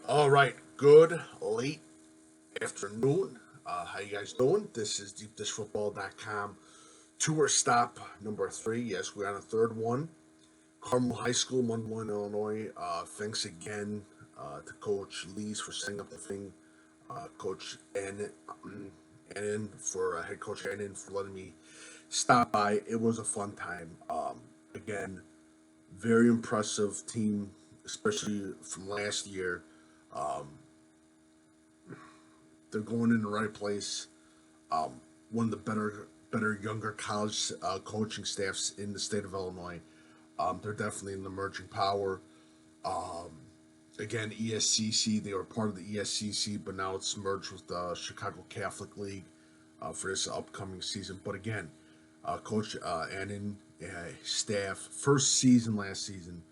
All right, good late afternoon. How you guys doing? This is deepdishfootball.com tour stop number 3. Yes, we're on a third one. Carmel High School, Mundelein, Illinois. Thanks again to Coach Lees for setting up the thing. Coach Annan for head coach Annan for letting me stop by. It was a fun time. Again, very impressive team, especially from last year. Um, they're going in the right place. One of the better younger college coaching staffs in the state of Illinois. They're definitely an emerging power. Um, Again, ESCC, they were part of the ESCC, but now it's merged with the Chicago Catholic League for this upcoming season. But again, Coach Annan staff, first season last season,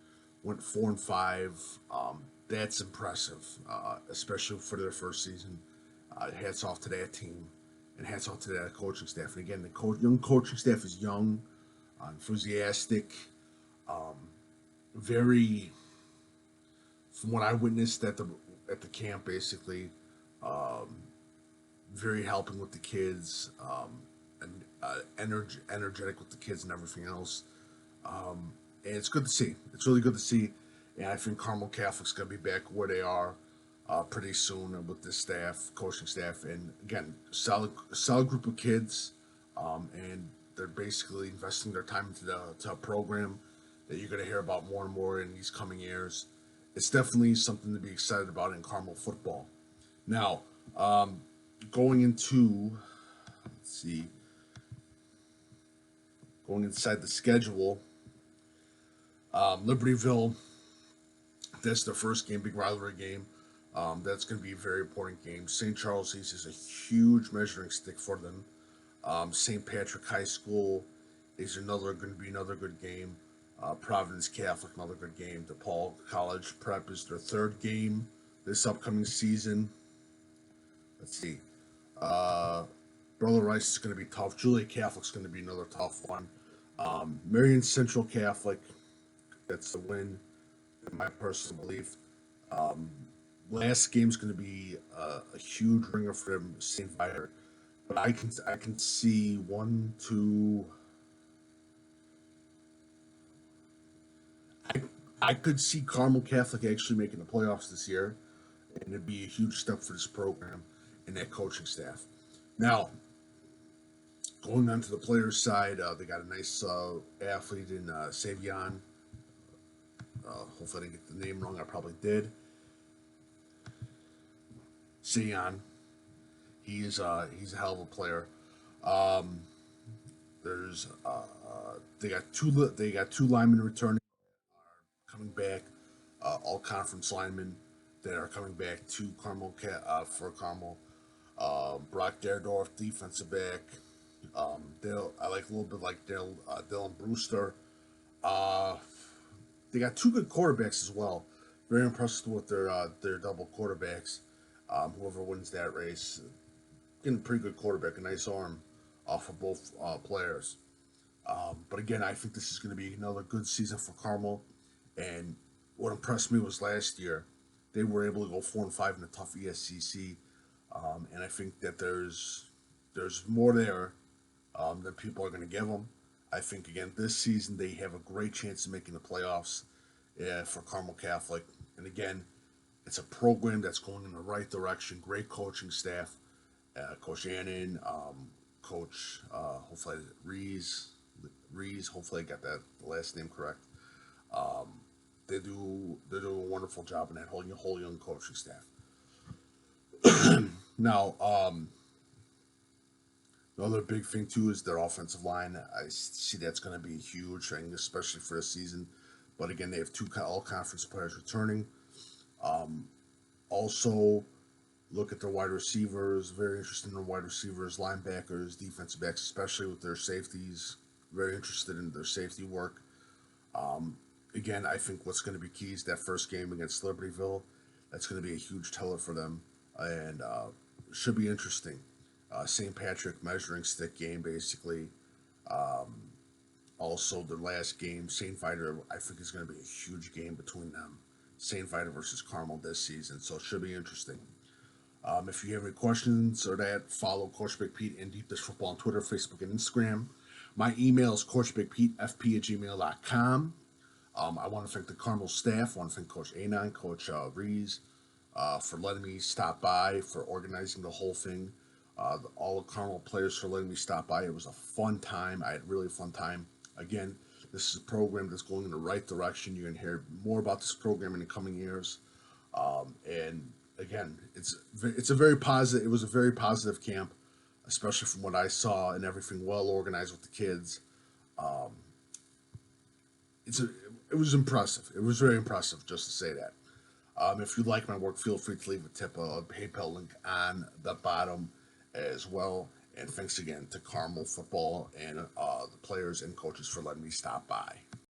went 4-5. That's impressive, especially for their first season. Hats off to that team, and hats off to that coaching staff. And again, the young coaching staff is young, enthusiastic, um, very. From what I witnessed at the camp, basically, um, very helping with the kids, and energetic with the kids and everything else. And it's good to see. It's really good to see. And I think Carmel Catholic's going to be back where they are pretty soon with this staff, coaching staff, and again, solid group of kids. And they're basically investing their time into to a program that you're going to hear about more and more in these coming years. It's definitely something to be excited about in Carmel football. Now, going into, let's see, going inside the schedule, Libertyville, that's their first game, big rivalry game. That's going to be a very important game. St. Charles East is a huge measuring stick for them. St. Patrick High School is going to be another good game. Providence Catholic, another good game. DePaul College Prep is their third game this upcoming season. Let's see. Uh, Brother Rice is going to be tough. Julia Catholic's going to be another tough one. Marion Central Catholic, that's the win, in my personal belief. Um, Last game's going to be a huge ringer for them, St. Viator. But I can see one, two. I I could see Carmel Catholic actually making the playoffs this year, and it'd be a huge step for this program and that coaching staff. Now, going on to the players' side, they got a nice athlete in Savion. Hopefully, I didn't get the name wrong. I probably did. Sion. He's a hell of a player. Um, there's they got two linemen returning coming back, all conference linemen that are coming back to Carmel for Carmel. Brock Derdorf, defensive back. I like a little bit like Dylan Brewster. Uh, they got two good quarterbacks as well. Very impressed with their double quarterbacks. Whoever wins that race, getting a pretty good quarterback, a nice arm off of both players. But again, I think this is going to be another good season for Carmel. And what impressed me was last year they were able to go 4-5 in a tough ESCC, and I think that there's more there than people are going to give them. I think again this season they have a great chance of making the playoffs for Carmel Catholic, and again it's a program that's going in the right direction. Great coaching staff, Coach Annan, Coach hopefully Rees. Hopefully I got that last name correct. Um, they do a wonderful job in that whole young coaching staff. Now, the other big thing too is their offensive line. I see that's going to be a huge thing, especially for this season. But again, they have two all conference players returning. Um, Also, look at their wide receivers. Very interested in their wide receivers, linebackers, defensive backs, especially with their safeties. Very interested in their safety work. Um, Again, I think what's going to be key is that first game against Libertyville. That's going to be a huge teller for them, and should be interesting. St. Patrick measuring stick game, basically. Um, Also, their last game, St. Viator, I think is going to be a huge game between them. St. Vita versus Carmel this season, so it should be interesting. If you have any questions or that, follow Coach Big Pete and Deep Dish Football on Twitter, Facebook, and Instagram. My email is coachbigpetefp@gmail.com. I want to thank the Carmel staff. I want to thank Coach Anon, Coach Rees, for letting me stop by, for organizing the whole thing. All the Carmel players for letting me stop by. It was a fun time. I had really a fun time. Again, this is a program that's going in the right direction. You're going to hear more about this program in the coming years. And again, it's a very positive. It was a very positive camp, especially from what I saw and everything well organized with the kids. Um, it was impressive. It was very impressive, just to say that. If you like my work, feel free to leave a tip, a PayPal link on the bottom as well. And thanks again to Carmel Football and the players and coaches for letting me stop by.